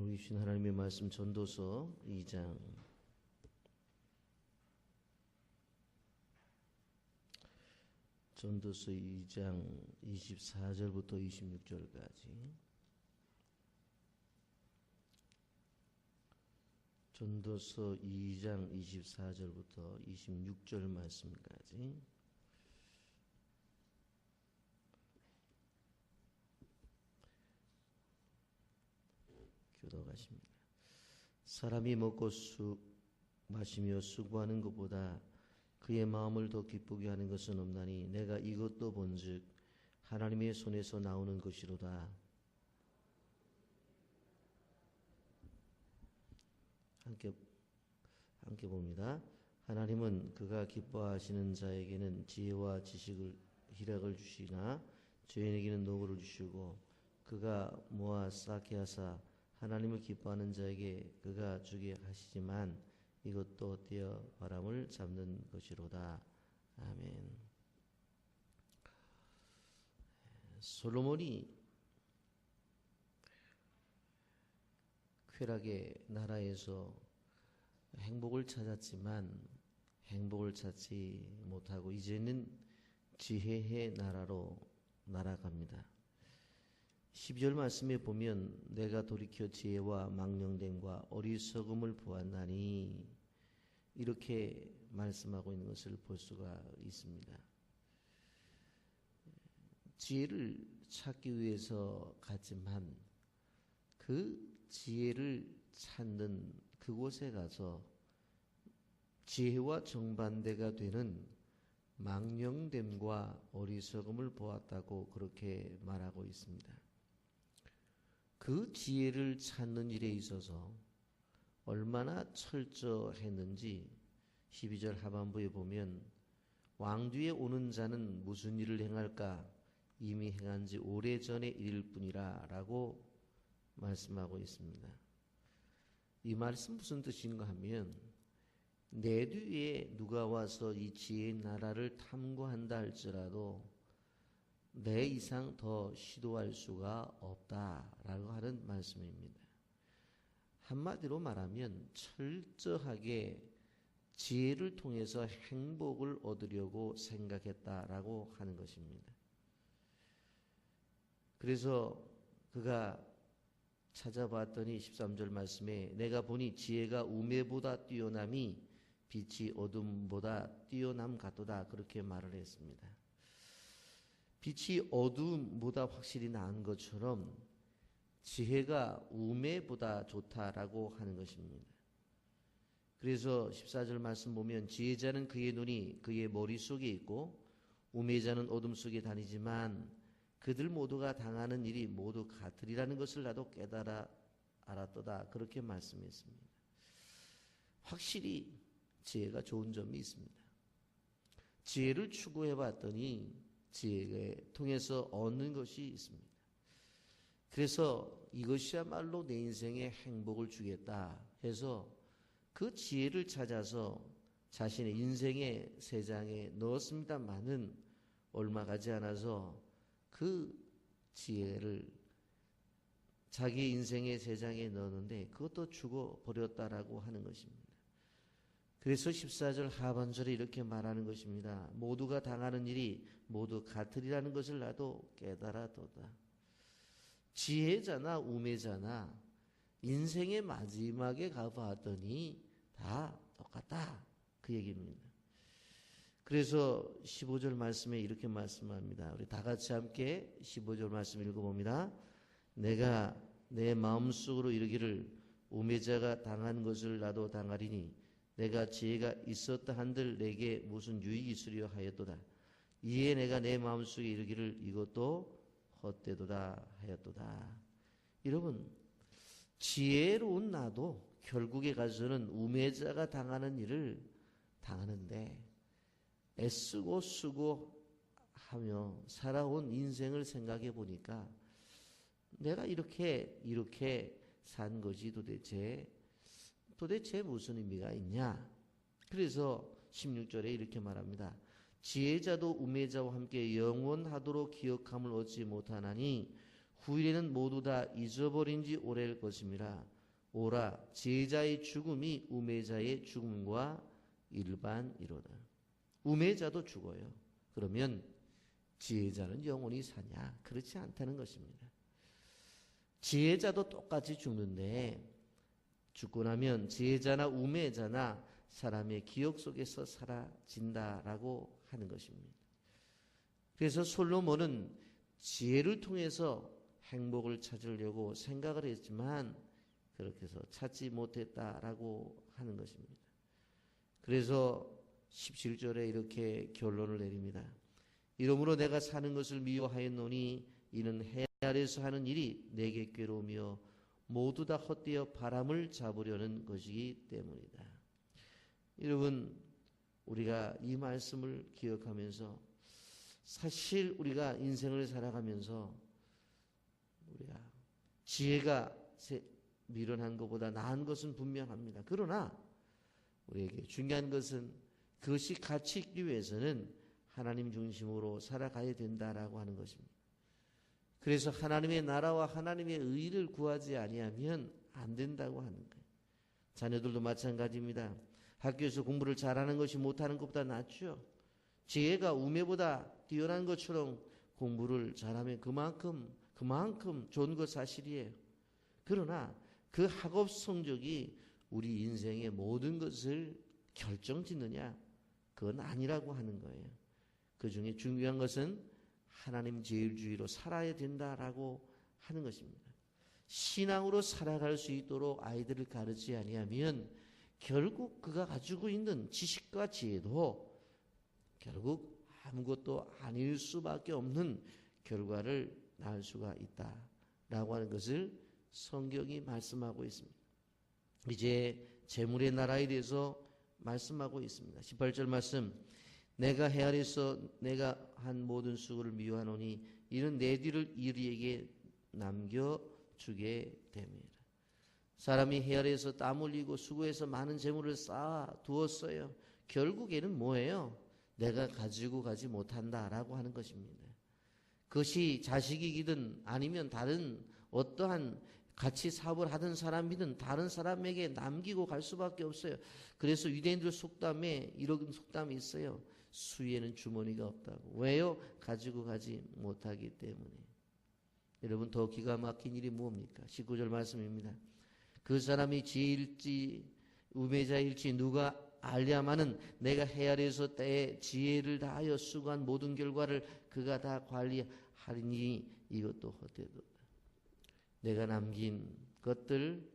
우리 주신 하나님의 말씀 전도서 2장 전도서 2장 24절부터 26절까지 전도서 2장 24절부터 26절 말씀까지 교도하십니다. 사람이 먹고 마시며 수고하는 것보다 그의 마음을 더 기쁘게 하는 것은 없나니 내가 이것도 본즉 하나님의 손에서 나오는 것이로다. 함께 봅니다. 하나님은 그가 기뻐하시는 자에게는 지혜와 지식을 희락을 주시나 죄인에게는 노고를 주시고 그가 모아 쌓게 하사 하나님을 기뻐하는 자에게 그가 주게 하시지만 이것도 떼어 바람을 잡는 것이로다. 아멘. 솔로몬이 쾌락의 나라에서 행복을 찾았지만 행복을 찾지 못하고 이제는 지혜의 나라로 날아갑니다. 12절 말씀에 보면 내가 돌이켜 지혜와 망령됨과 어리석음을 보았나니 이렇게 말씀하고 있는 것을 볼 수가 있습니다. 지혜를 찾기 위해서 갔지만 그 지혜를 찾는 그곳에 가서 지혜와 정반대가 되는 망령됨과 어리석음을 보았다고 그렇게 말하고 있습니다. 그 지혜를 찾는 일에 있어서 얼마나 철저했는지 12절 하반부에 보면 왕뒤에 오는 자는 무슨 일을 행할까 이미 행한 지 오래전의 일일 뿐이라 라고 말씀하고 있습니다. 이 말씀 무슨 뜻인가 하면 내 뒤에 누가 와서 이 지혜의 나라를 탐구한다 할지라도 내 이상 더 시도할 수가 없다라고 하는 말씀입니다. 한마디로 말하면 철저하게 지혜를 통해서 행복을 얻으려고 생각했다라고 하는 것입니다. 그래서 그가 찾아봤더니 13절 말씀에 내가 보니 지혜가 우매보다 뛰어남이 빛이 어둠보다 뛰어남 같도다 그렇게 말을 했습니다. 빛이 어둠보다 확실히 나은 것처럼 지혜가 우매보다 좋다라고 하는 것입니다. 그래서 14절 말씀 보면 지혜자는 그의 눈이 그의 머릿속에 있고 우매자는 어둠 속에 다니지만 그들 모두가 당하는 일이 모두 같으리라는 것을 나도 깨달아 알았도다 그렇게 말씀했습니다. 확실히 지혜가 좋은 점이 있습니다. 지혜를 추구해 봤더니 지혜를 통해서 얻는 것이 있습니다. 그래서 이것이야말로 내 인생에 행복을 주겠다 해서 그 지혜를 찾아서 자신의 인생의 새 장에 넣었습니다만은 얼마 가지 않아서 그 지혜를 자기 인생의 새 장에 넣었는데 그것도 죽어버렸다라고 하는 것입니다. 그래서 14절 하반절에 이렇게 말하는 것입니다. 모두가 당하는 일이 모두 같으리라는 것을 나도 깨달아도다. 지혜자나 우매자나 인생의 마지막에 가봤더니 다 똑같다 그 얘기입니다. 그래서 15절 말씀에 이렇게 말씀합니다. 우리 다 같이 함께 15절 말씀 읽어봅니다. 내가 내 마음속으로 이르기를 우매자가 당한 것을 나도 당하리니 내가 지혜가 있었다 한들 내게 무슨 유익이 있으려 하였도다. 이에 내가 내 마음속에 이르기를 이것도 헛되도다 하였도다. 여러분 지혜로운 나도 결국에 가서는 우매자가 당하는 일을 당하는데 애쓰고 수고하며 살아온 인생을 생각해 보니까 내가 이렇게 산 것이 도대체 무슨 의미가 있냐? 그래서 16절에 이렇게 말합니다. 지혜자도 우매자와 함께 영원하도록 기억함을 얻지 못하나니 후일에는 모두 다 잊어버린 지 오래일 것임이라. 오라 지혜자의 죽음이 우매자의 죽음과 일반이로다. 우매자도 죽어요. 그러면 지혜자는 영원히 사냐? 그렇지 않다는 것입니다. 지혜자도 똑같이 죽는데 죽고 나면 지혜자나 우매자나 사람의 기억 속에서 사라진다라고 하는 것입니다. 그래서 솔로몬은 지혜를 통해서 행복을 찾으려고 생각을 했지만 그렇게 해서 찾지 못했다라고 하는 것입니다. 그래서 17절에 이렇게 결론을 내립니다. 이러므로 내가 사는 것을 미워하였노니 이는 해 아래서 하는 일이 내게 괴로우며 모두 다 헛되어 바람을 잡으려는 것이기 때문이다. 여러분, 우리가 이 말씀을 기억하면서 사실 우리가 인생을 살아가면서 우리가 지혜가 미련한 것보다 나은 것은 분명합니다. 그러나 우리에게 중요한 것은 그것이 가치 있기 위해서는 하나님 중심으로 살아가야 된다라고 하는 것입니다. 그래서 하나님의 나라와 하나님의 의를 구하지 아니하면 안 된다고 하는 거예요. 자녀들도 마찬가지입니다. 학교에서 공부를 잘하는 것이 못하는 것보다 낫죠. 지혜가 우매보다 뛰어난 것처럼 공부를 잘하면 그만큼 좋은 것 사실이에요. 그러나 그 학업 성적이 우리 인생의 모든 것을 결정짓느냐? 그건 아니라고 하는 거예요. 그 중에 중요한 것은 하나님 제일주의로 살아야 된다라고 하는 것입니다. 신앙으로 살아갈 수 있도록 아이들을 가르치지 아니하면 결국 그가 가지고 있는 지식과 지혜도 결국 아무것도 아닐 수밖에 없는 결과를 낳을 수가 있다라고 하는 것을 성경이 말씀하고 있습니다. 이제 재물의 나라에 대해서 말씀하고 있습니다. 18절 말씀, 내가 해 아래서 내가 한 모든 수고를 미워하노니 이는 내 뒤를 이리에게 남겨주게 됩니다. 사람이 해 아래서 땀 흘리고 수고해서 많은 재물을 쌓아 두었어요. 결국에는 뭐예요? 내가 가지고 가지 못한다라고 하는 것입니다. 그것이 자식이든 아니면 다른 어떠한 같이 사업을 하던 사람이든 다른 사람에게 남기고 갈 수밖에 없어요. 그래서 유대인들 속담에 이런 속담이 있어요. 수에는 주머니가 없다고. 왜요? 가지고 가지 못하기 때문에. 여러분, 더 기가 막힌 일이 뭡니까? 19절 말씀입니다. 그 사람이 지혜일지 우매자일지 누가 알랴마는 내가 해 아래에서 때에 지혜를 다하여 수고한 모든 결과를 그가 다 관리하리니 이것도 헛되도다. 내가 남긴 것들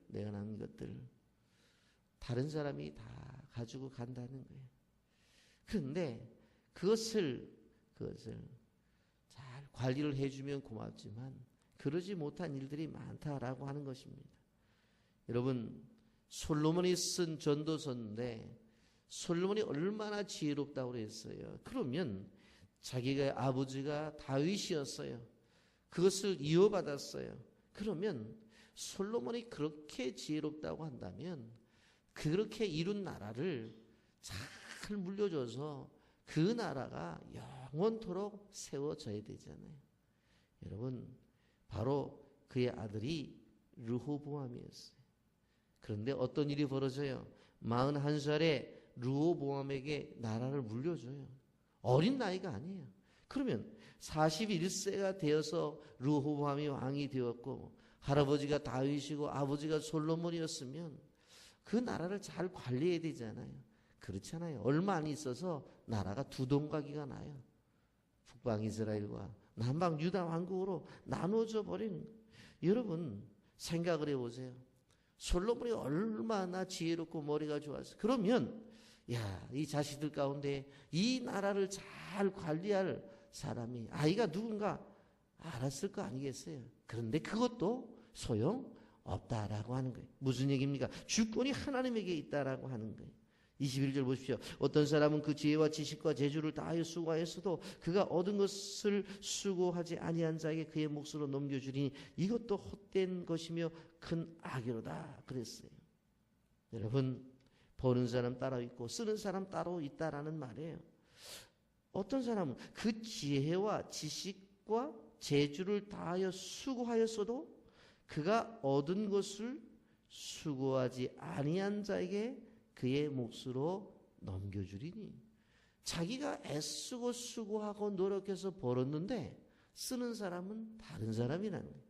다른 사람이 다 가지고 간다는 거예요. 그런데 그것을 잘 관리를 해주면 고맙지만 그러지 못한 일들이 많다라고 하는 것입니다. 여러분, 솔로몬이 쓴 전도서인데 솔로몬이 얼마나 지혜롭다고 그랬어요. 그러면 자기가 아버지가 다윗이었어요. 그것을 이어받았어요. 그러면 솔로몬이 그렇게 지혜롭다고 한다면 그렇게 이룬 나라를 잘 물려줘서 그 나라가 영원토록 세워져야 되잖아요. 여러분, 바로 그의 아들이 르호보암이었어요. 그런데 어떤 일이 벌어져요? 41살에 르호보암에게 나라를 물려줘요. 어린 나이가 아니에요. 그러면 41세가 되어서 르호보암이 왕이 되었고 할아버지가 다윗이고 아버지가 솔로몬이었으면 그 나라를 잘 관리해야 되잖아요. 그렇잖아요. 얼마 안 있어서 나라가 두 동가기가 나요. 북방 이스라엘과 남방 유다 왕국으로 나눠져 버리는 거예요. 여러분, 생각을 해보세요. 솔로몬이 얼마나 지혜롭고 머리가 좋았어요. 그러면 이 자식들 가운데 이 나라를 잘 관리할 사람이 아이가 누군가 알았을 거 아니겠어요? 그런데 그것도 소용없다라고 하는 거예요. 무슨 얘기입니까? 주권이 하나님에게 있다라고 하는 거예요. 21절 보십시오. 어떤 사람은 그 지혜와 지식과 재주를 다하여 수고하였어도 그가 얻은 것을 수고하지 아니한 자에게 그의 몫으로 넘겨주리니 이것도 헛된 것이며 큰 악이로다 그랬어요. 여러분, 버는 사람 따로 있고 쓰는 사람 따로 있다라는 말이에요. 어떤 사람은 그 지혜와 지식과 재주를 다하여 수고하였어도 그가 얻은 것을 수고하지 아니한 자에게 그의 몫으로 넘겨주리니. 자기가 애쓰고 수고하고 노력해서 벌었는데 쓰는 사람은 다른 사람이라는 거예요.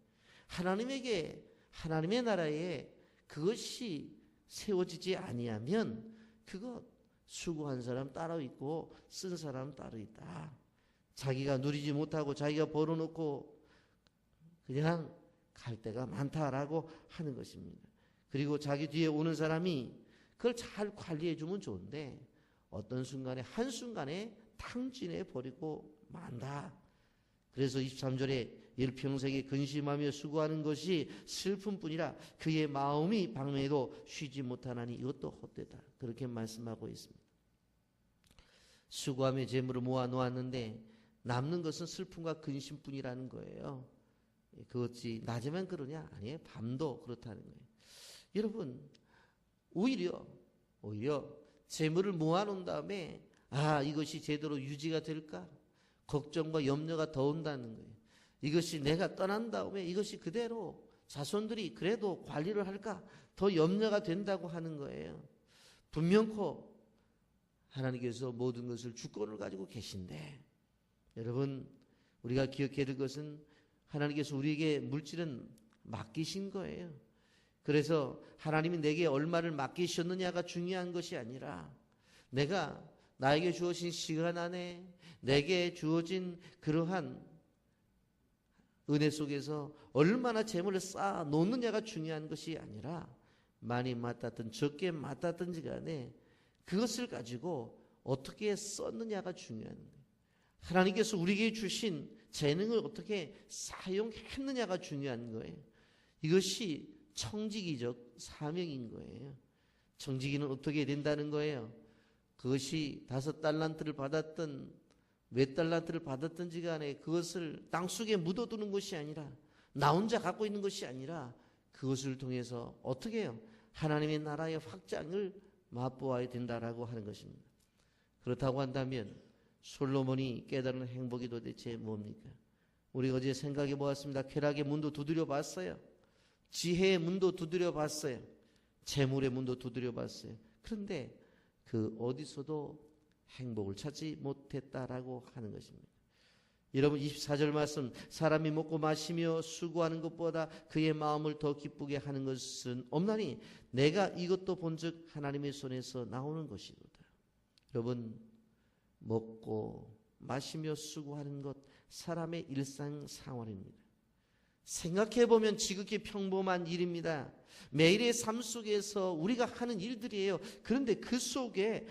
하나님에게, 하나님의 나라에 그것이 세워지지 아니하면 그것 수고한 사람 따로 있고 쓴 사람 따로 있다. 자기가 누리지 못하고 자기가 벌어놓고 그냥 갈 때가 많다라고 하는 것입니다. 그리고 자기 뒤에 오는 사람이 그걸 잘 관리해 주면 좋은데 어떤 순간에 한순간에 탕진해 버리고 만다. 그래서 23절에 일평생에 근심하며 수고하는 것이 슬픔뿐이라 그의 마음이 방명해도 쉬지 못하나니 이것도 헛되다. 그렇게 말씀하고 있습니다. 수고하며 재물을 모아 놓았는데 남는 것은 슬픔과 근심뿐이라는 거예요. 그것이 낮에만 그러냐? 아니에요. 밤도 그렇다는 거예요. 여러분, 오히려 재물을 모아놓은 다음에 이것이 제대로 유지가 될까? 걱정과 염려가 더 온다는 거예요. 이것이 내가 떠난 다음에 이것이 그대로 자손들이 그래도 관리를 할까? 더 염려가 된다고 하는 거예요. 분명코 하나님께서 모든 것을 주권을 가지고 계신데 여러분, 우리가 기억해야 될 것은 하나님께서 우리에게 물질은 맡기신 거예요. 그래서 하나님이 내게 얼마를 맡기셨느냐가 중요한 것이 아니라 내가 나에게 주어진 시간 안에 내게 주어진 그러한 은혜 속에서 얼마나 재물을 쌓아 놓느냐가 중요한 것이 아니라 많이 맡았든 적게 맡았든지 간에 그것을 가지고 어떻게 썼느냐가 중요한 거예요. 하나님께서 우리에게 주신 재능을 어떻게 사용했느냐가 중요한 거예요. 이것이 청지기적 사명인 거예요. 청지기는 어떻게 된다는 거예요? 그것이 5달란트를 받았든 몇 달란트를 받았든지 간에 그것을 땅속에 묻어두는 것이 아니라 나 혼자 갖고 있는 것이 아니라 그것을 통해서 어떻게 해요? 하나님의 나라의 확장을 맛보아야 된다라고 하는 것입니다. 그렇다고 한다면 솔로몬이 깨달은 행복이 도대체 뭡니까? 우리 어제 생각해 보았습니다. 쾌락의 문도 두드려 봤어요. 지혜의 문도 두드려 봤어요. 재물의 문도 두드려 봤어요. 그런데 그 어디서도 행복을 찾지 못했다라고 하는 것입니다. 여러분 24절 말씀, 사람이 먹고 마시며 수고하는 것보다 그의 마음을 더 기쁘게 하는 것은 없나니 내가 이것도 본즉 하나님의 손에서 나오는 것이로다. 여러분, 먹고 마시며 수고하는 것 사람의 일상생활입니다. 생각해보면 지극히 평범한 일입니다. 매일의 삶 속에서 우리가 하는 일들이에요. 그런데 그 속에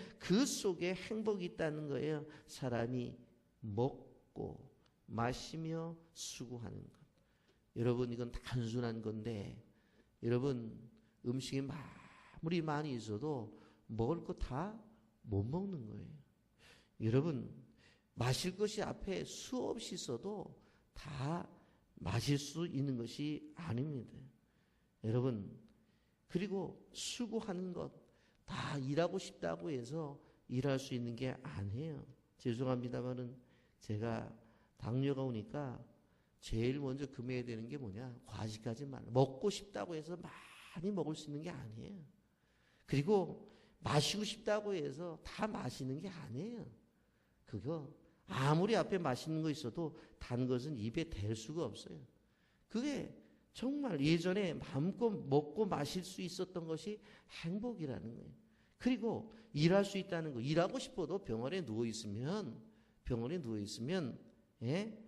행복이 있다는 거예요. 사람이 먹고 마시며 수고하는 것. 여러분, 이건 단순한 건데 여러분, 음식이 아무리 많이 있어도 먹을 거 다 못 먹는 거예요. 여러분, 마실 것이 앞에 수없이 있어도 다 마실 수 있는 것이 아닙니다. 여러분, 그리고 수고하는 것 다 일하고 싶다고 해서 일할 수 있는 게 아니에요. 죄송합니다만은 제가 당뇨가 오니까 제일 먼저 금해야 되는 게 뭐냐? 과식하지 말라. 먹고 싶다고 해서 많이 먹을 수 있는 게 아니에요. 그리고 마시고 싶다고 해서 다 마시는 게 아니에요. 그거 아무리 앞에 맛있는 거 있어도 단 것은 입에 댈 수가 없어요. 그게 정말 예전에 마음껏 먹고 마실 수 있었던 것이 행복이라는 거예요. 그리고 일할 수 있다는 거. 일하고 싶어도 병원에 누워 있으면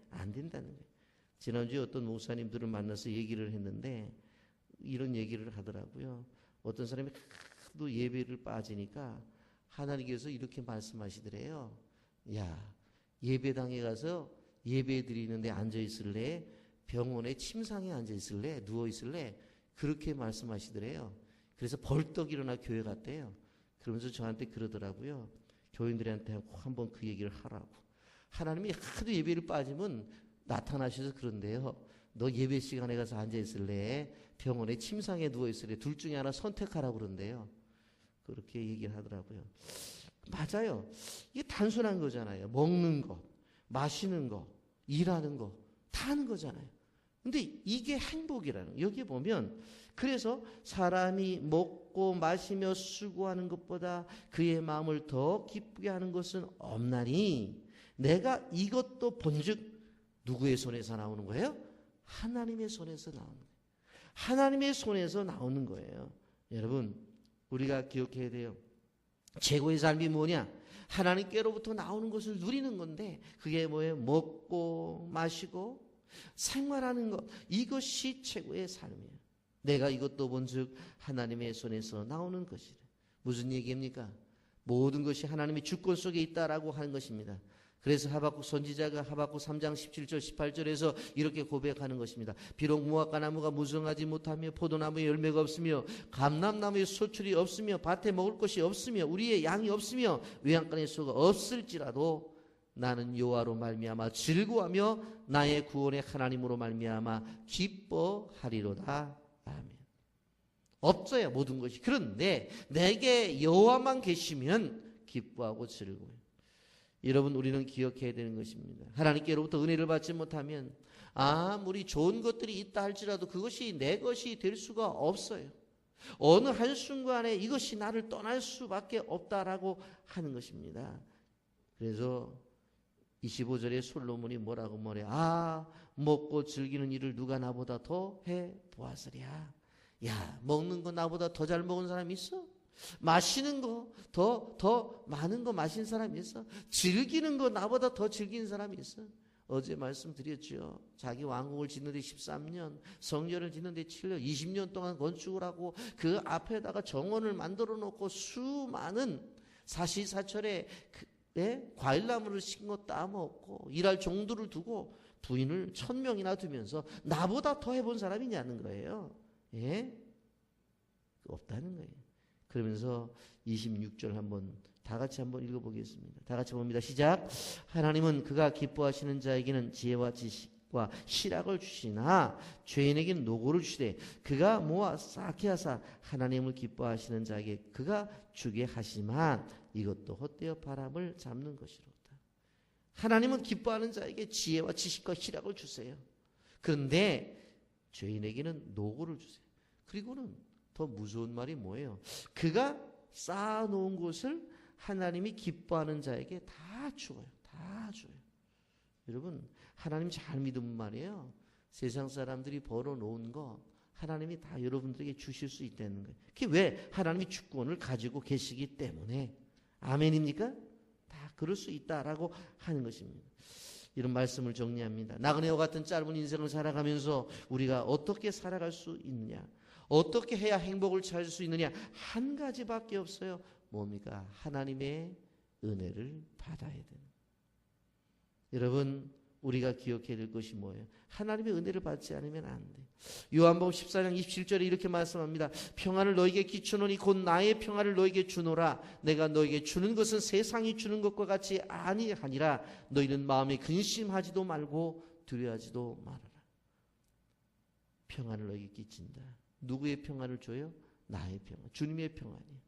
안 된다는 거예요. 지난주에 어떤 목사님들을 만나서 얘기를 했는데 이런 얘기를 하더라고요. 어떤 사람이 하도 예배를 빠지니까 하나님께서 이렇게 말씀하시더래요. 야, 예배당에 가서 예배 드리는데 앉아 있을래? 병원에 침상에 앉아 있을래? 누워 있을래? 그렇게 말씀하시더래요. 그래서 벌떡 일어나 교회 갔대요. 그러면서 저한테 그러더라고요. 교인들한테 한번 그 얘기를 하라고. 하나님이 하도 예배를 빠지면 나타나셔서 그런데요. 너 예배 시간에 가서 앉아 있을래? 병원에 침상에 누워 있을래? 둘 중에 하나 선택하라고 그런데요. 그렇게 얘기를 하더라고요. 맞아요. 이게 단순한 거잖아요. 먹는 거, 마시는 거, 일하는 거 다 하는 거잖아요. 근데 이게 행복이라는 거예요. 여기 보면 그래서 사람이 먹고 마시며 수고하는 것보다 그의 마음을 더 기쁘게 하는 것은 없나니 내가 이것도 본즉 누구의 손에서 나오는 거예요? 하나님의 손에서 나오는 거예요. 하나님의 손에서 나오는 거예요. 여러분, 우리가 기억해야 돼요. 최고의 삶이 뭐냐? 하나님께로부터 나오는 것을 누리는 건데 그게 뭐예요? 먹고 마시고 생활하는 것, 이것이 최고의 삶이에요. 내가 이것도 본즉 하나님의 손에서 나오는 것이래. 무슨 얘기입니까? 모든 것이 하나님의 주권 속에 있다라고 하는 것입니다. 그래서 하박국 선지자가 하박국 3장 17절 18절에서 이렇게 고백하는 것입니다. 비록 무화과 나무가 무성하지 못하며 포도나무에 열매가 없으며 감람나무에 소출이 없으며 밭에 먹을 것이 없으며 우리의 양이 없으며 외양간에 소가 없을지라도 나는 여호와로 말미암아 즐거워하며 나의 구원의 하나님으로 말미암아 기뻐하리로다. 아멘. 없어요, 모든 것이. 그런데 내게 여호와만 계시면 기뻐하고 즐거워요. 여러분, 우리는 기억해야 되는 것입니다. 하나님께로부터 은혜를 받지 못하면 아무리 좋은 것들이 있다 할지라도 그것이 내 것이 될 수가 없어요. 어느 한순간에 이것이 나를 떠날 수밖에 없다라고 하는 것입니다. 그래서 25절에 솔로몬이 뭐라고 말해요? 먹고 즐기는 일을 누가 나보다 더 해보았으랴. 야, 먹는 거 나보다 더 잘 먹은 사람 있어? 마시는 거 더 많은 거 마신 사람이 있어? 즐기는 거 나보다 더 즐긴 사람이 있어? 어제 말씀드렸죠. 자기 왕궁을 짓는데 13년, 성전을 짓는데 7년, 20년 동안 건축을 하고 그 앞에다가 정원을 만들어 놓고 수많은 사시사철에 과일나무를 심고 따먹고 일할 종들을 두고 부인을 1000명이나 두면서 나보다 더 해본 사람이 있냐는 거예요. 예? 없다는 거예요. 그러면서 26절 다 같이 한번 읽어보겠습니다. 다 같이 봅니다. 시작. 하나님은 그가 기뻐하시는 자에게는 지혜와 지식과 희락을 주시나 죄인에게는 노고를 주시되 그가 모아 쌓게 하사 하나님을 기뻐하시는 자에게 그가 주게 하시만 이것도 헛되어 바람을 잡는 것이로다. 하나님은 기뻐하는 자에게 지혜와 지식과 희락을 주세요. 그런데 죄인에게는 노고를 주세요. 그리고는 더 무서운 말이 뭐예요? 그가 쌓아놓은 것을 하나님이 기뻐하는 자에게 다 줘요. 다 줘요. 여러분, 하나님 잘 믿으면 말이에요. 세상 사람들이 벌어놓은 거 하나님이 다 여러분들에게 주실 수 있다는 거예요. 그게 왜? 하나님이 주권을 가지고 계시기 때문에. 아멘입니까? 다 그럴 수 있다라고 하는 것입니다. 이런 말씀을 정리합니다. 나그네와 같은 짧은 인생을 살아가면서 우리가 어떻게 살아갈 수 있느냐? 어떻게 해야 행복을 찾을 수 있느냐? 한 가지밖에 없어요. 뭡니까? 하나님의 은혜를 받아야 되는. 여러분, 우리가 기억해야 될 것이 뭐예요? 하나님의 은혜를 받지 않으면 안 돼. 요한복음 14장 27절에 이렇게 말씀합니다. 평안을 너에게 끼치노니 곧 나의 평안을 너에게 주노라. 내가 너에게 주는 것은 세상이 주는 것과 같이 아니하니라. 너희는 마음에 근심하지도 말고 두려워하지도 말아라. 평안을 너에게 끼친다. 누구의 평안을 줘요? 나의 평안, 주님의 평안이에요.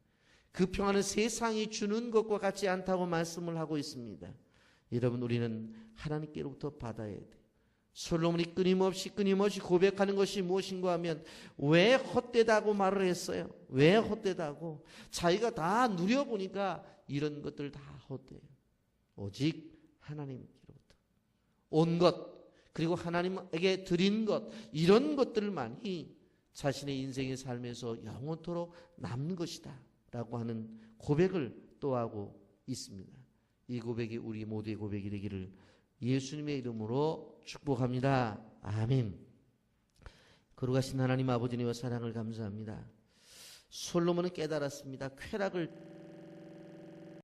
그 평안은 세상이 주는 것과 같지 않다고 말씀을 하고 있습니다. 여러분, 우리는 하나님께로부터 받아야 돼요. 솔로몬이 끊임없이 고백하는 것이 무엇인가 하면 왜 헛되다고 말을 했어요? 왜 헛되다고? 자기가 다 누려보니까 이런 것들 다 헛돼요. 오직 하나님께로부터 온 것, 그리고 하나님에게 드린 것, 이런 것들만이 자신의 인생의 삶에서 영원토록 남는 것이다 라고 하는 고백을 또 하고 있습니다. 이 고백이 우리 모두의 고백이 되기를 예수님의 이름으로 축복합니다. 아멘. 거룩하신 하나님 아버지님의 사랑을 감사합니다. 솔로몬은 깨달았습니다. 쾌락을